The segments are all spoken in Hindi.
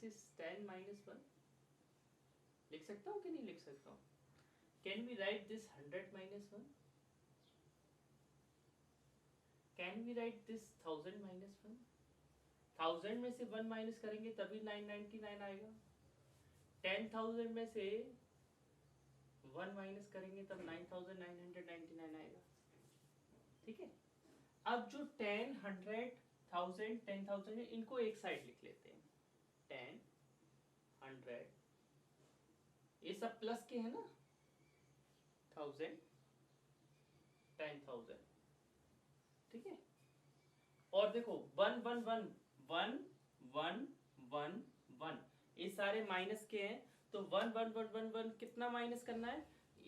This is 10 minus 1. लिख सकता हूँ कि नहीं लिख सकता हूँ? Can we write this 100 minus 1? Can we write this 1000 minus 1? 1000 में से 1 माइनस करेंगे तभी 999 आएगा. 10,000 में से 1 माइनस करेंगे तब 9,999 आएगा. ठीक है. अब जो 10, 100, 1000, 10,000 है, इनको एक साइड लिख लेते हैं. 10, 100, ये सब प्लस के है ना. 1000, 10,000. ठीक है. और देखो 1 1 1 1 1 1 1 ये सारे माइनस के हैं, तो 1 1 1 1 1 कितना माइनस करना है?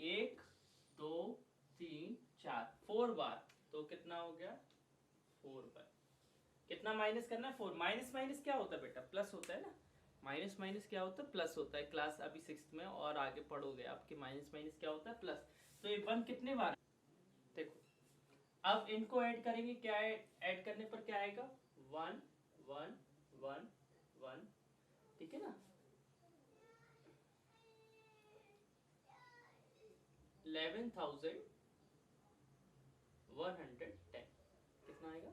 1 2 3 4 4 बार. तो कितना हो गया? 4 बार. कितना माइनस करना है? 4. माइनस माइनस क्या होता है बेटा? प्लस होता है ना. माइनस माइनस क्या होता है? प्लस होता है. क्लास अभी 6th में और आगे पढ़ोगे आपके माइनस माइनस क्या होता है? प्लस. तो ये 1 कितने बार? देखो अब इनको ऐड करेंगे. क्या ऐड करने पर क्या आएगा? 1 1 1 1. ठीक है ना. 11,110. कितना आएगा?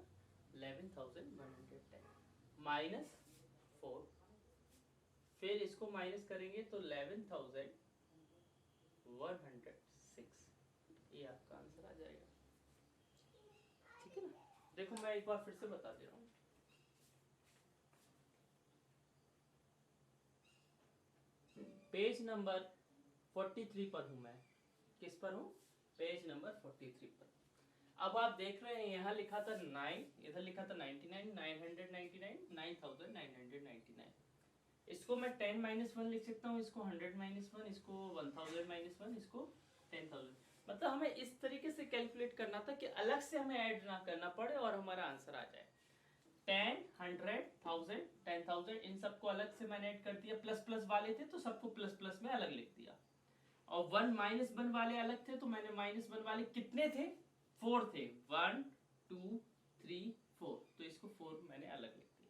11,110 माइनस 4. फिर इसको माइनस करेंगे तो 11,106. ये आपका आंसर आ जाएगा. ठीक है ना. देखो मैं एक बार फिर से बता दे रहा हूँ. पेज नंबर 43 पर हूं मैं. किस पर हूं? पेज नंबर 43 पर. अब आप देख रहे हैं यहाँ लिखा था 9, इधर लिखा था 99, 999, 9,999. इसको मैं 10 minus 1 लिख सकता हूँ, इसको 100 minus 1, इसको 1000 minus 1, इसको 10,000. मतलब हमें इस तरीके से कैलकुलेट करना था कि अलग से हमें ऐड ना करना पड़े और हमारा आंसर आ जाए. 10, 100, 1000, 10,000 इन सबको अलग से मैंने ऐड कर दिया. प्लस प्लस वाले थे तो सबको प्लस प्लस में अलग लिख दिया. और 1 माइनस 1 वाले अलग थे तो मैंने माइनस 1 वाले कितने थे? 4 थे. 1 2 3 4. तो इसको 4 मैंने अलग लिख दिया.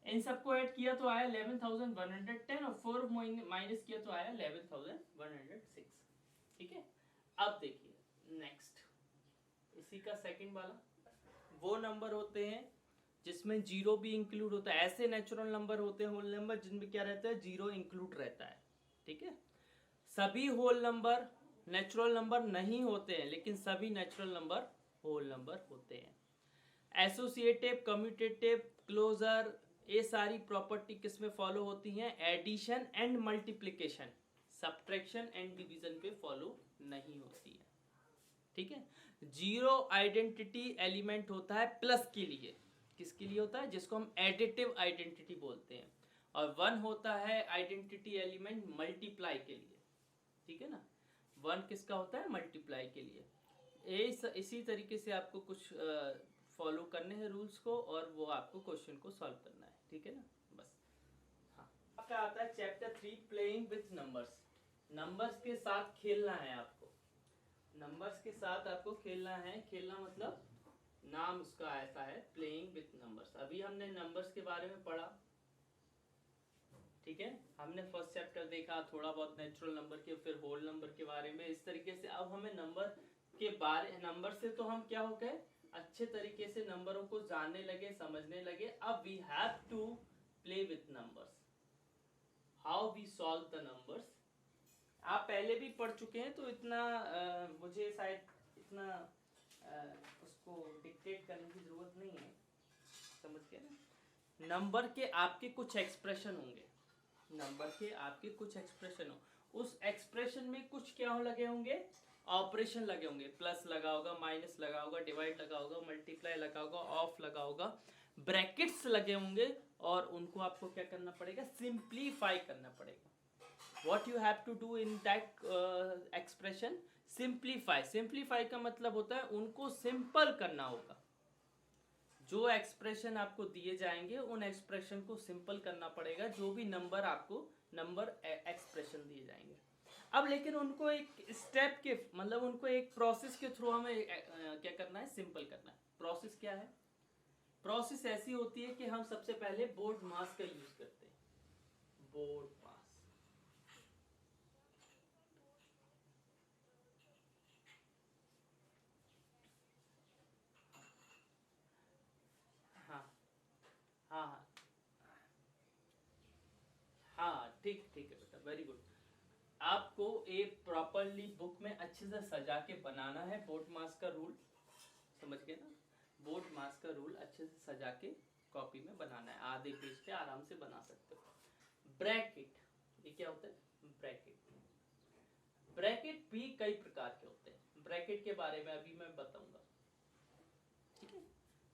इन सबको ऐड किया तो आया 11,110 और 4 माइनस किया तो आया 11,106. ठीक है. अब देखिए नेक्स्ट इसी का सेकंड वाला. वो नंबर होते हैं जिसमें जीरो भी इंक्लूड होता है. ऐसे नेचुरल नंबर होते हैं होल नंबर जिनमें क्या रहता है? जीरो इंक्लूड रहता है. ठीक है. सभी होल नंबर नेचुरल नंबर नहीं होते हैं, लेकिन सभी नेचुरल नंबर होल नंबर होते हैं. एसोसिएटिव, कम्यूटेटिव, क्लोजर, ये सारी प्रॉपर्टी किसमें फॉलो होती हैं? Addition and multiplication. Subtraction and division पे फॉलो नहीं होती है. ठीक है. जीरो आइडेंटिटी एलिमेंट होता है प्लस के लिए. किसके लिए होता है? जिसको हम एडिटिव आइडेंटिटी बोलते हैं. और 1 होता है आइडेंटिटी एलिमेंट मल्टीप्लाई के लिए. ठीक है ना. 1 किसका होता है? मल्टीप्लाई के लिए. इसी तरीके से आपको कुछ फॉलो करने हैं रूल्स को और वो आपको क्वेश्चन को सॉल्व करना है. ठीक है ना. बस. हाँ. आपका आता है chapter 3 playing with numbers. Numbers के साथ खेलना है आपको. नंबर्स के साथ आपको खेलना है. खेलना मतलब नाम उसका ऐसा है प्लेइंग विथ नंबर्स. अभी हमने नंबर्स के बारे में पढ़ा. ठीक है. हमने फर्स्ट चैप्टर देखा, थोड़ा बहुत नेचुरल नंबर के, फिर होल नंबर के बारे में. इस तरीके से अब हमें नंबर से तो हम क्या हो गए? अच्छे तरीके से नंबरों को जानने लगे, समझने लगे. अब we have to play with numbers. How we solve the numbers. आप पहले भी पढ़ चुके हैं तो इतना मुझे शायद इतना उसको डिक्टेट करने की जरूरत नहीं है. समझ गए ना. नंबर के आपके कुछ एक्सप्रेशन होंगे. नंबर के आपके कुछ एक्सप्रेशन हो. उस एक्सप्रेशन में कुछ क्या हो लगे होंगे? ऑपरेशन लगे होंगे. प्लस लगा होगा, माइनस लगा होगा, डिवाइड लगा होगा, मल्टीप्लाई लगा होगा, ऑफ लगा होगा, ब्रैकेट्स लगे होंगे. और उनको आपको क्या करना पड़ेगा? सिंप्लीफाई करना पड़ेगा. What you have to do in that expression? Simplify. Simplify का मतलब होता है उनको सिंपल करना होगा. जो एक्सप्रेशन आपको दिए जाएंगे उन एक्सप्रेशन को सिंपल करना पड़ेगा. जो भी नंबर आपको नंबर एक्सप्रेशन दिए जाएंगे. अब लेकिन उनको एक स्टेप के मतलब उनको एक प्रोसेस के थ्रू हमें क्या करना है? सिंपल करना है. प्रोसेस क्या है? प्रोसेस ऐसी होती है कि हम सबसे पहले बोर्ड मास का यूज करते हैं. बोर्ड मास। हाँ हाँ हाँ हाँ, ठीक ठीक है बेटा, वेरी गुड। आपको एक प्रॉपरली बुक में अच्छे से सजा के बनाना है बोर्ड मास का रूल, समझ गए ना? बोर्ड मास का रूल अच्छे से सजा के कॉपी में बनाना है, आधे पेज पे आराम से बना सकते हो। ब्रैकेट, ये क्या होता है? ब्रैकेट। ब्रैकेट भी कई प्रकार के होते हैं, ब्रैकेट के बारे में अभी मैं बताऊंगा, ठीक है?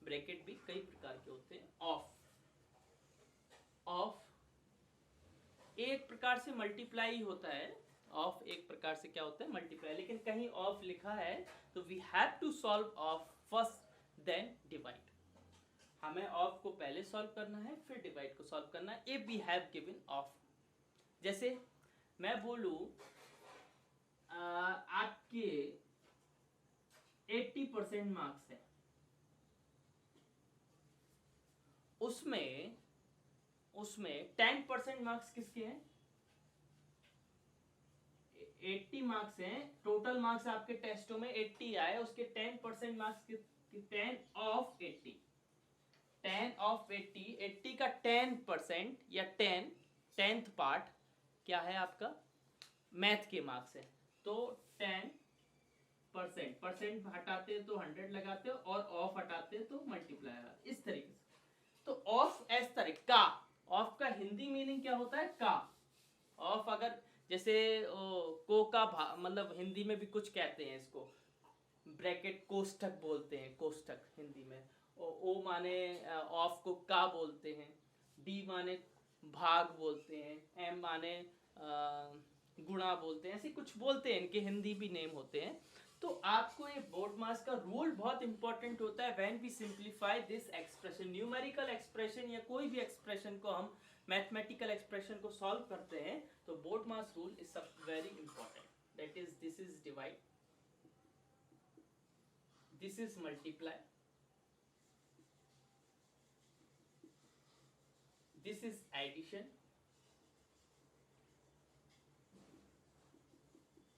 ब्रैकेट भी कई प्रकार के होते हैं। ऑफ, ऑफ एक प्रकार से मल्टीप्लाई होता है। ऑफ एक प्रकार से क्या होता है? मल्टीप्लाई। लेकिन कहीं ऑफ लिखा है तो we have to solve of first then divide. हमें ऑफ को पहले सॉल्व करना है, फिर डिवाइड को सॉल्व करना है। If we have given of, जैसे मैं बोलूं आपके 80% मार्क्स है, उसमें 10% मार्क्स किसके हैं? 80 मार्क्स हैं, टोटल मार्क्स आपके टेस्टों में 80 आए, उसके 10% मार्क्स 10 ऑफ 80, 10 ऑफ 80, 80 का 10% या 10th पार्ट क्या है आपका? मैथ के मार्क्स है। तो 10% परसेंट हटाते तो 100 लगाते हो, और ऑफ हटाते तो मल्टीप्लाई लगाते, इस तरीके से। तो ऑफ इस तरह का, ऑफ का हिंदी मीनिंग क्या होता है? का। ऑफ अगर जैसे को का मतलब हिंदी में भी कुछ कहते हैं इसको, ब्रैकेट कोष्ठक बोलते हैं, कोष्ठक हिंदी में। ओ माने ऑफ को का बोलते हैं, डी माने भाग बोलते हैं, एम माने गुणा बोलते हैं, ऐसे कुछ बोलते हैं, इनके हिंदी भी नेम होते हैं। तो आपको ये बोर्ड मास का रूल बहुत इंपॉर्टेंट होता है। When we simplify this expression, numerical expression या कोई भी एक्सप्रेशन को हम मैथमेटिकल एक्सप्रेशन को सॉल्व करते हैं, तो board mass rule is very important. That is, this is divide, this is multiply, this is addition,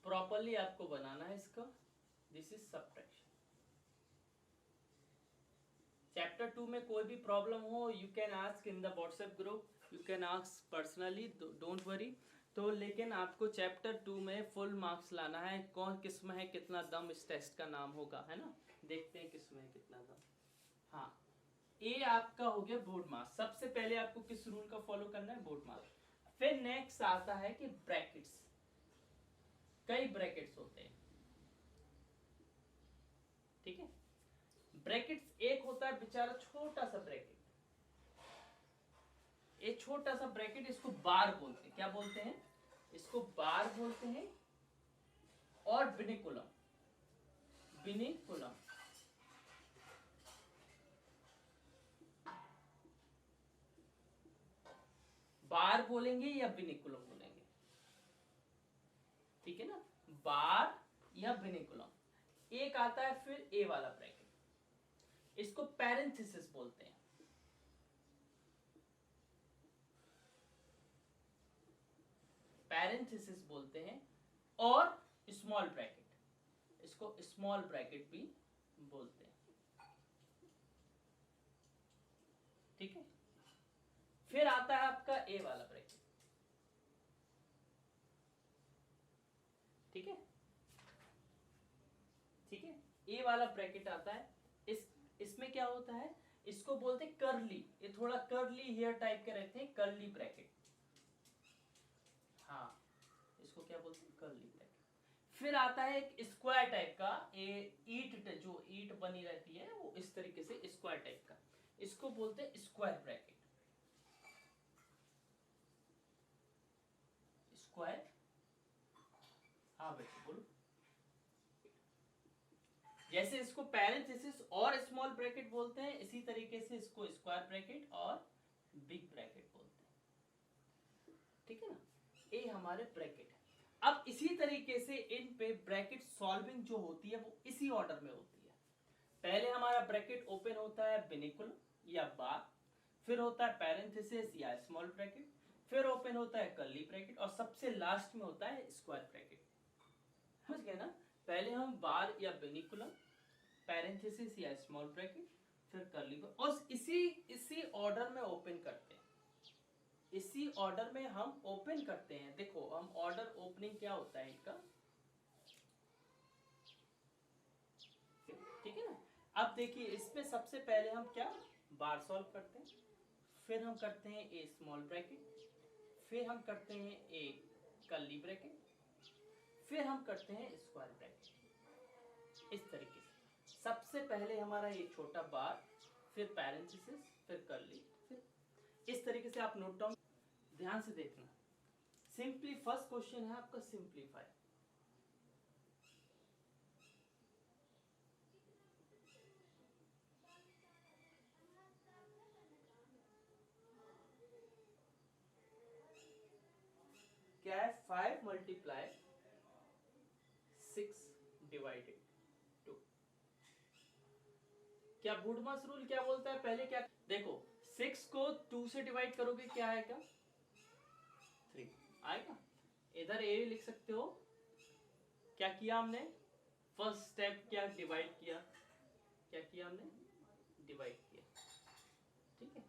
properly आपको बनाना है इसका, दिस इज सब्ट्रैक्शन। चैप्टर 2 में कोई भी प्रॉब्लम हो, you can ask in the WhatsApp group, you can ask personally, don't worry. तो लेकिन आपको चैप्टर 2 में फुल मार्क्स लाना है। कौन किस में है कितना दम, इस टेस्ट का नाम होगा, है ना? देखते हैं किस में है कितना दम। हाँ, ए आपका हो गया बोर्ड मास। सबसे पहले आपको किस रूल का फॉलो करना है? बोर्ड मास। फिर नेक्स्ट आता है कि ब्रैकेट्स, कई ब्रैकेट्स होते हैं, ठीक है? ब्रैकेट्स एक होता है बेचारा छोटा सा ब्रैकेट, एक छोटा सा ब्रैकेट, इसको बार बोलते हैं। क्या बोलते हैं? इसको बार बोलते हैं। और बिनिकुलम, बिनिकुलम, बार बोलेंगे या बिनिकुलम बोलेंगे, ठीक है ना? बार या बिनिकुलम। एक आता है फिर ए वाला ब्रैकेट, इसको पैरेंथेसिस बोलते हैं। पैरेंथेसिस बोलते हैं। और स्मॉल ब्रैकेट, इसको स्मॉल ब्रैकेट भी बोलते हैं, ठीक है? फिर आता है आपका ए वाला ब्रैकेट, ठीक है? ठीक है, ए वाला ब्रैकेट आता है। इसमें क्या होता है? इसको बोलते हैं कर्ली, ये थोड़ा कर्ली हेयर टाइप के रहते हैं, कर्ली ब्रैकेट। हाँ, इसको क्या बोलते हैं? Curly bracket. फिर आता है एक स्क्वायर टाइप का, ईट, जो ईट बनी रहती है वो इस तरीके से स्क्वायर टाइप का, इसको बोलते हैं स्क्वायर ब्रैकेट। स्क्वायर, हाँ बेटे बोलो। जैसे इसको पैरेंथेसिस और स्मॉल ब्रैकेट बोलते हैं, इसी तरीके से इसको स्क्वायर ब्रैकेट और बिग ब्रैकेट बोलते हैं, ठीक है ना? ये हमारे ब्रैकेट है। अब इसी तरीके से इन पे ब्रैकेट सॉल्विंग जो होती है वो इसी ऑर्डर में होती है। पहले हमारा ब्रैकेट ओपन होता है बिनिकुल या बार, फिर होता है पैरेंथेसिस या स्मॉल ब्रैकेट, फिर ओपन होता है कर्ली ब्रैकेट और सबसे लास्ट में होता है स्क्वायर ब्रैकेट। समझ गए ना? पहले हम बार या बेनिकुलम, पैरेंथेसिस या स्मॉल ब्रैकेट, फिर कर्ली और इसी ऑर्डर में ओपन करते हैं, इसी ऑर्डर में हम ओपन करते हैं। देखो हम ऑर्डर ओपनिंग क्या होता है इनका, ठीक है ना? अब देखिए इसमें सबसे पहले हम क्या बार सॉल्व करते हैं, फिर हम करते हैं ए स्मॉल ब्रैकेट, फिर हम करते हैं ए कर्ली ब्रैकेट, फिर हम करते हैं स्क्वायर ब्रैकेट। इस तरीके से सबसे पहले हमारा ये छोटा बार, फिर पैरेंथेसिस, फिर कर्ली, फिर इस तरीके से आप नोट डाउन ध्यान से देखना। सिंपली फर्स्ट क्वेश्चन है आपका सिंप्लीफाई। क्या है 5 मल्टीप्लाई 6 डिवाइडेड 2। क्या वुडमस रूल क्या बोलता है? पहले क्या देखो 6 को 2 से डिवाइड करोगे क्या आएगा 3 आएगा। इधर ए लिख सकते हो। क्या किया हमने? फर्स्ट स्टेप क्या डिवाइड किया, क्या किया हमने डिवाइड किया, ठीक है।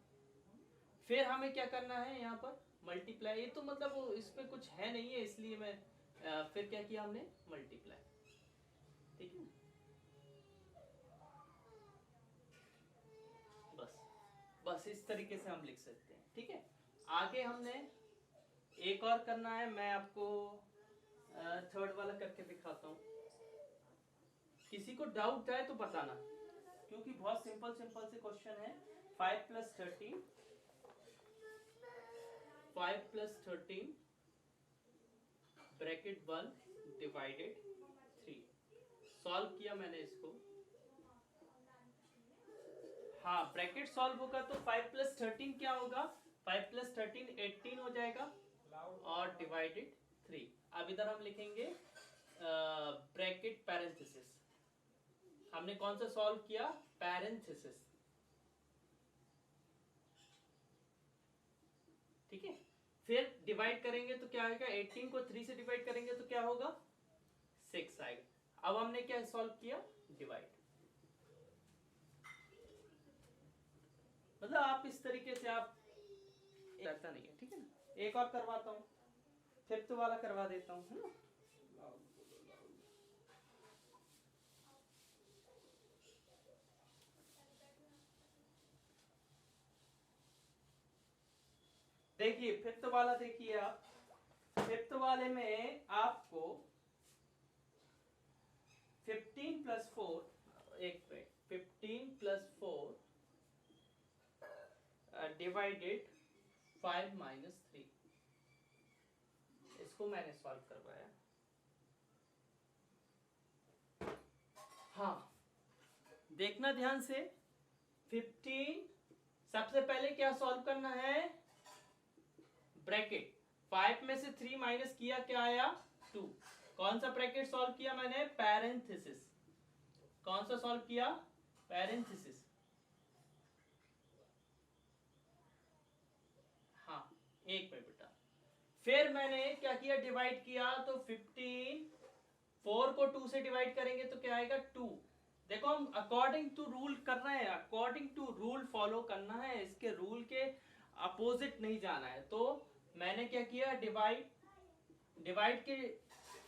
फिर हमें क्या करना है यहाँ पर मल्टीप्लाई। ये तो मतलब इसमें कुछ है नहीं है इसलिए मैं फिर क्या किया हमने मल्टीप्लाई, ठीक है। बस बस इस तरीके से हम लिख सकते हैं, ठीक है। आगे हमने एक और करना है, मैं आपको थर्ड वाला करके दिखाता हूँ। किसी को डाउट है तो बताना, क्योंकि बहुत सिंपल सिंपल से क्वेश्चन है। 5 + 13 5 + 13 ब्रैकेट 1 डिवाइडेड 3। सॉल्व किया मैंने इसको। हाँ ब्रैकेट सॉल्व होगा तो 5 + 13 क्या होगा, 5 + 13 18 हो जाएगा और डिवाइडेड 3। अब इधर हम लिखेंगे ब्रैकेट पैरेंथेसिस। हमने कौन सा सॉल्व किया पैरेंथेसिस, ठीक है। फिर डिवाइड करेंगे तो क्या आएगा 18 को 3 से डिवाइड करेंगे तो क्या होगा 6 आएगा। अब हमने क्या सॉल्व किया डिवाइड। मतलब आप इस तरीके से आप ऐसा नहीं है, ठीक है ना। एक और करवाता हूँ, फिफ्थ वाला करवा देता हूँ, है ना। देखिए फिफ्थ वाला देखिए आप, फिफ्थ वाले में आपको 15 + 4 एक मिनट 15 + 4 डिवाइडेड 5 - 3 इसको मैंने सॉल्व करवाया। हाँ देखना ध्यान से, 15 सबसे पहले क्या सॉल्व करना है ब्रैकेट। 5 में से 3 माइनस किया क्या आया 2। कौन सा ब्रैकेट सॉल्व किया मैंने पैरेंथेसिस। कौन सा सॉल्व किया पैरेंथेसिस। हाँ एक मिनट बेटा। फिर मैंने क्या किया डिवाइड किया तो 15 4 को 2 से डिवाइड करेंगे तो क्या आएगा 2। देखो हम अकॉर्डिंग टू रूल कर रहे हैं, अकॉर्डिंग टू रूल फॉलो करना है, इसके रूल के अपोजिट नहीं जाना है। तो मैंने क्या किया डिवाइड के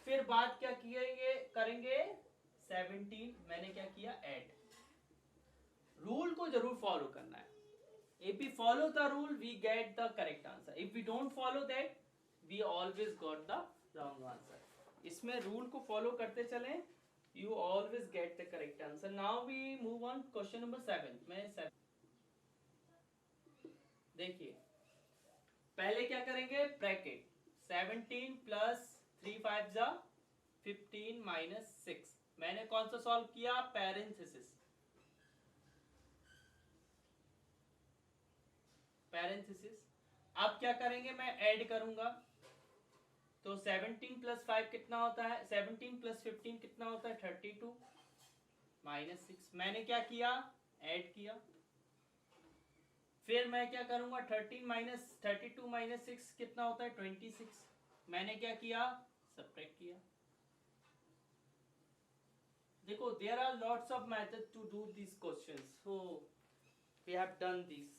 फिर बाद क्या करेंगे 17 मैंने क्या किया ऐड। रूल को जरूर फॉलो करना है। If we follow the rule, we get the correct answer. If we don't follow that, we always got the wrong answer. इसमें रूल को फॉलो करते चलें, you always get the correct answer. Now we move on question number 7. मैं 7 देखिए पहले क्या करेंगे ब्रैकेट 17 + 3 5 जा 15 - 6। मैंने कौन सा सॉल्व किया पैरेंथेसिस। पैरेंथेसिस अब क्या करेंगे मैं ऐड करूंगा तो 17 + 5 कितना होता है 17 + 15 कितना होता है 32 - 6। मैंने क्या किया ऐड किया। फिर मैं क्या करूंगा 13 माइनस 32 माइनस 6 कितना होता है 26। मैंने क्या किया सब्ट्रैक्ट किया। देखो there are lots of method to do this questions, so we have done this.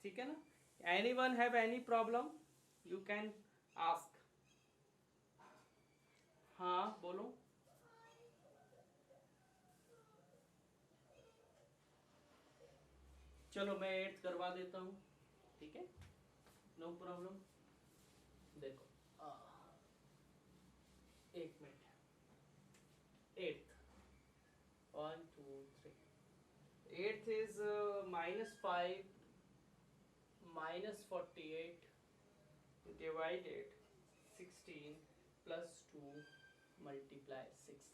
ठीक है ना? Anyone have any problem you can ask. हाँ बोलो। चलो मैं 8th करवा देता हूँ, ठीक है, नो प्रॉब्लम। देखो एक minute, 8th 1 2 3 8th is -5 -48 divided 16 plus 2 multiply 6।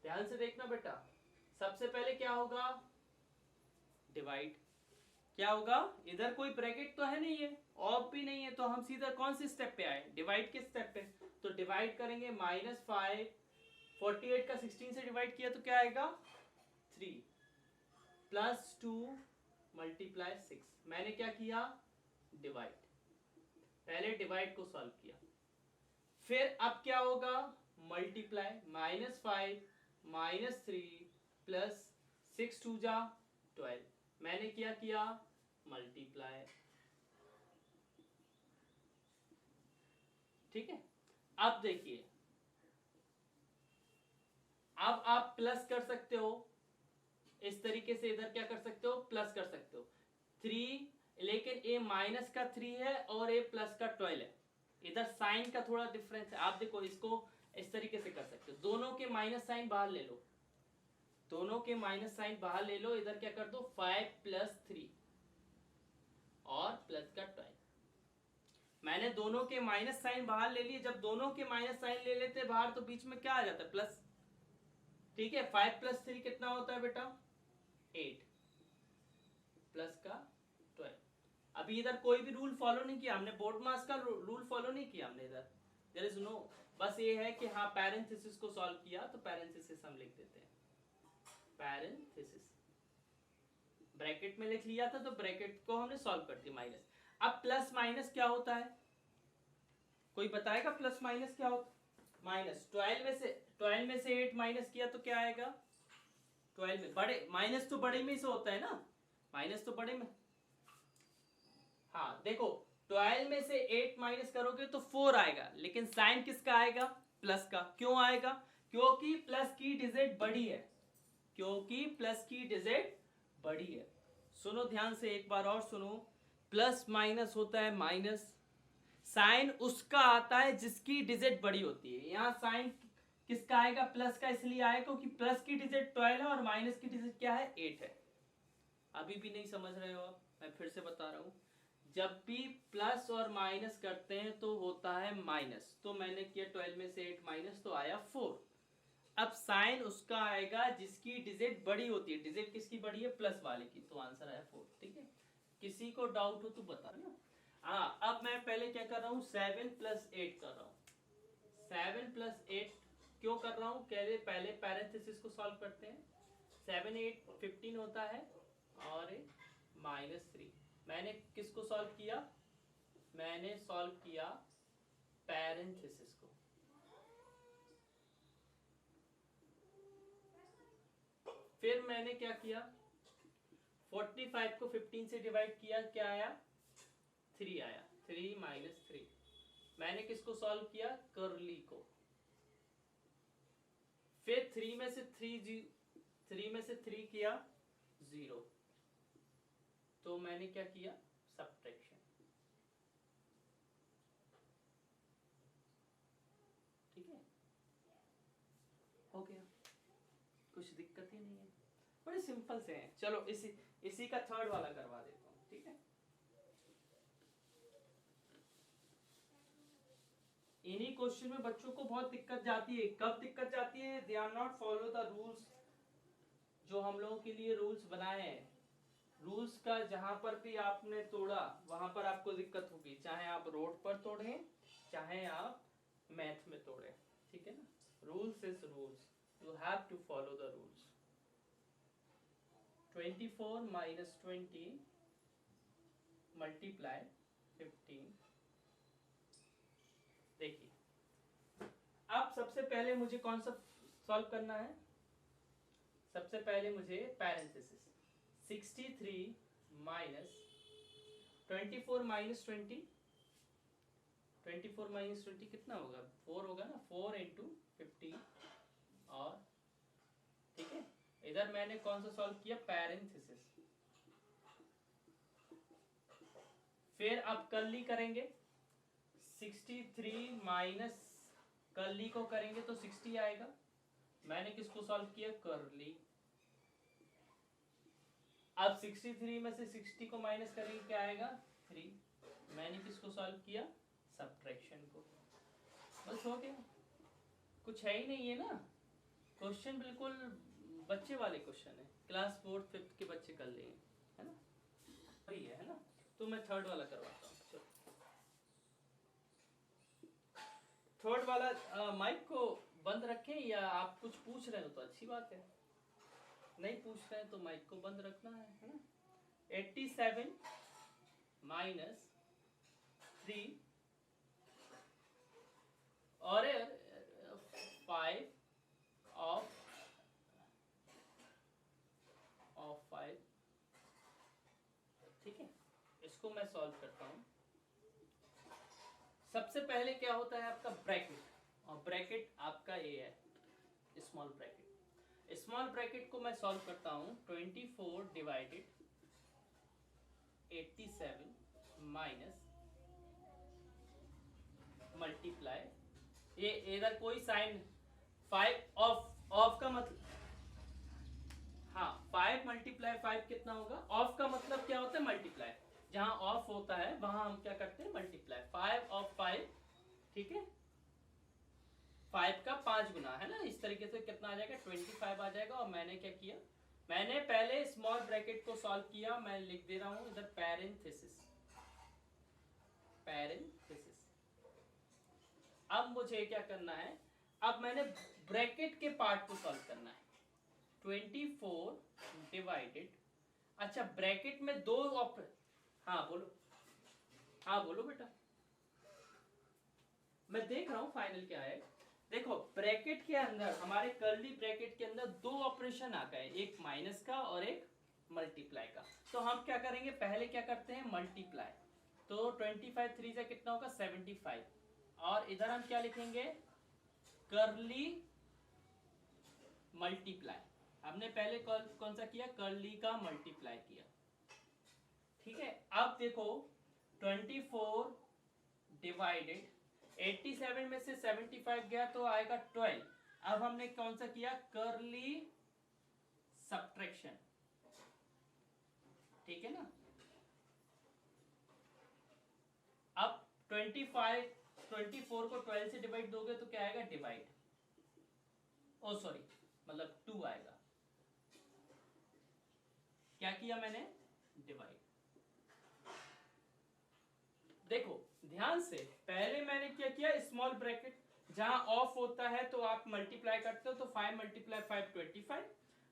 ध्यान से देखना बेटा, सबसे पहले क्या होगा डिवाइड। क्या होगा, इधर कोई ब्रैकेट तो है नहीं है, ऑफ भी नहीं है, तो हम सीधा कौन से स्टेप पे आए डिवाइड के स्टेप पे। तो डिवाइड करेंगे -5 48 का 16 से डिवाइड किया तो क्या आएगा 3 प्लस 2 मल्टीप्लाई 6। मैंने क्या किया डिवाइड, पहले डिवाइड को सॉल्व किया। फिर अब क्या होगा मल्टीप्लाई -5 -3 प्लस 6 2 जा 12। मैंने क्या किया मल्टीप्लाई। ठीक है, अब देखिए, अब आप प्लस कर सकते हो इस तरीके से, इधर क्या कर सकते हो प्लस कर सकते हो 3, लेकिन ए माइनस का 3 है और ए प्लस का 12 है, इधर साइन का थोड़ा डिफरेंस है। आप देखो इसको इस तरीके से कर सकते हो, दोनों के माइनस साइन बाहर ले लो, दोनों के माइनस साइन बाहर ले लो, इधर क्या कर दो 5 + 3 और प्लस का 12। मैंने दोनों के माइनस साइन बाहर ले लिए, जब दोनों के माइनस साइन ले लेते बाहर तो बीच में क्या आ जाता है प्लस। ठीक है, 5 + 3 कितना होता है बेटा 8 प्लस का 12। अभी इधर कोई भी रूल फॉलो नहीं किया हमने, बोर्ड मास का रूल फॉलो नहीं किया हमने इधर, देयर इज नो, बस ये है कि हाँ पैरेंथेसिस को सॉल्व किया तो पैरेंथेसिस हम लिख देते हैं, पैरेंथेसिस ब्रैकेट में लिख लिया था तो ब्रैकेट को हमने सॉल्व कर दिया माइनस। अब प्लस माइनस क्या होता है, कोई बताएगा प्लस माइनस क्या होता है। माइनस 12 में से 8 माइनस किया तो क्या आएगा 12 में, बड़े माइनस तो बड़े में से होता है ना, माइनस तो बड़े में। हाँ देखो 12 में से 8 माइनस करोगे तो 4 आएगा, लेकिन साइन किसका आएगा प्लस का। क्यों आएगा, क्योंकि प्लस की डिजिट बड़ी है, क्योंकि प्लस की डिजिट बड़ी है। सुनो ध्यान से एक बार और सुनो, प्लस माइनस होता है माइनस, साइन उसका आता है जिसकी डिजिट बड़ी होती है। यहाँ साइन किसका आएगा प्लस का, इसलिए आएगा क्योंकि प्लस की डिजिट 12 है और माइनस की डिजिट क्या है 8 है। अभी भी नहीं समझ रहे हो आप, मैं फिर से बता रहा हूं, जब भी प्लस और माइनस करते हैं तो होता है माइनस, तो मैंने किया 12 में से 8 माइनस तो आया 4। अब साइन उसका आएगा जिसकी डिजिट बड़ी होती है, डिजिट किसकी बड़ी है प्लस वाले की, तो आंसर आया 4। ठीक है, किसी को डाउट हो तो बता ना। हाँ अब मैं पहले क्या कर रहा हूँ 7 + 8 कर रहा हूँ, 7 + 8 क्यों कर रहा हूँ, पहले पैरेंथेसिस को सॉल्व करते हैं। 7 8 15 होता है और -3। मैंने किसको सॉल्व किया, मैंने सॉल्व किया पैरेंथेसिस को। फिर मैंने क्या किया 45 को 15 से डिवाइड किया, क्या आया 3 आया, 3 - 3। मैंने किसको सॉल्व किया कर्ली को। फिर 3 में से 3 किया 0, तो मैंने क्या किया सब्ट्रैक्शन। ठीक है, हो गया, कुछ दिक्कत ही नहीं है, बड़े सिंपल से हैं। चलो इसी का थर्ड वाला करवा देता हूँ। ठीक है, इन्हीं क्वेश्चन में बच्चों को बहुत दिक्कत जाती है। कब दिक्कत जाती है, they are not follow the rules, जो हम लोगों के लिए रूल्स बनाए हैं। रूल्स का जहां पर भी आपने तोड़ा वहां पर आपको दिक्कत होगी, चाहे आप रोड पर तोड़ें चाहे आप मैथ में तोड़ें। ठीक है ना, rules is rules, you have to follow the rules. 24 - 20 multiply 15। देखिए अब सबसे पहले मुझे कौन सा सॉल्व करना है, सबसे पहले मुझे पैरेंथेसिस 63 माइनस 24 माइनस 20, 24 माइनस 20 कितना होगा, 4 होगा ना, 4 इंटू 15। और ठीक है, इधर मैंने कौन सा सॉल्व किया, पैरेंथेसिस। फिर अब कर्ली करेंगे, 63 माइनस कर्ली को करेंगे तो 60 आएगा। मैंने किसको सॉल्व किया, कर्ली। अब 63 में से 60 को माइनस करेंगे, क्या आएगा, 3। मैंने किसको सॉल्व किया, सब्ट्रैक्शन को। बस हो गया, कुछ है ही नहीं है ना। क्वेश्चन बिल्कुल बच्चे वाले क्वेश्चन है, क्लास 4th 5th के बच्चे कर लेंगे, है ना, वही है ना। तो मैं थर्ड वाला करवाता हूँ। थर्ड वाला माइक को बंद रखें या आप कुछ पूछ रहे हो तो अच्छी बात है, नहीं पूछ रहे हैं तो माइक को बंद रखना है ना। 87 माइनस 3 और 5 ऑफ 5, ठीक है। इसको मैं सॉल्व करता हूँ। सबसे पहले क्या होता है आपका ब्रैकेट, और ब्रैकेट आपका ये है स्मॉल ब्रैकेट। स्मॉल ब्रैकेट को मैं सॉल्व करता हूँ, 24 डिवाइडेड 87 माइनस मल्टीप्लाई, ये इधर कोई साइन 5 ऑफ का मतलब, हाँ 5 मल्टीप्लाई 5 कितना होगा, ऑफ का मतलब क्या होता है, मल्टीप्लाई। जहां ऑफ होता है वहां हम क्या करते हैं, मल्टीप्लाई। 5 ऑफ 5, ठीक है, 5 का 5 गुना, है ना। इस तरीके से कितना आ जाएगा, 25 आ जाएगा। और मैंने क्या किया, मैंने पहले स्मॉल ब्रैकेट को सॉल्व किया, मैं लिख दे रहा हूं इधर पैरेंथेसिस, पैरेंथेसिस। अब मुझे क्या करना है, अब मैंने ब्रैकेट के पार्ट को सॉल्व करना है। 24 डिवाइडेड, अच्छा ब्रैकेट में दो हाँ बोलो, हाँ बोलो बेटा, मैं देख रहा हूं फाइनल क्या है। देखो ब्रैकेट के अंदर, हमारे कर्ली ब्रैकेट के अंदर दो ऑपरेशन आ गए, एक माइनस का और एक मल्टीप्लाई का। तो हम क्या करेंगे, पहले क्या करते हैं, मल्टीप्लाई। तो 25 3 से कितना होगा, 75। और इधर हम क्या लिखेंगे, कर्ली मल्टीप्लाई। हमने पहले कौन सा किया, कर्ली का मल्टीप्लाई किया, ठीक है। अब देखो 24 डिवाइडेड 87 में से 75 गया तो आएगा 12। अब हमने कौन सा किया, कर्ली सब्ट्रैक्शन, ठीक है ना। अब 24 को 12 से डिवाइड दोगे तो क्या आएगा, डिवाइड, ओ सॉरी मतलब 2 आएगा। क्या किया मैंने, डिवाइड। देखो ध्यान से, पहले मैंने क्या किया, स्मॉल ब्रैकेट जहां ऑफ होता है तो आप मल्टीप्लाई करते हो, तो 5 मल्टीप्लाई 5 25।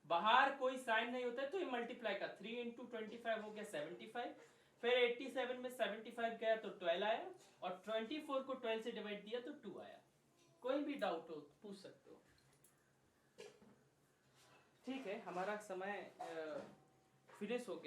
बाहर कोई साइन नहीं होता है तो ये मल्टीप्लाई का 3 इंटू 25 हो गया 75। फिर 87 में 75 गया तो 12 आया, और 24 को 12 से डिवाइड दिया तो 2 आया। कोई भी डाउट हो पूछ सकते हो। ठीक है, हमारा समय फिनिश हो गया।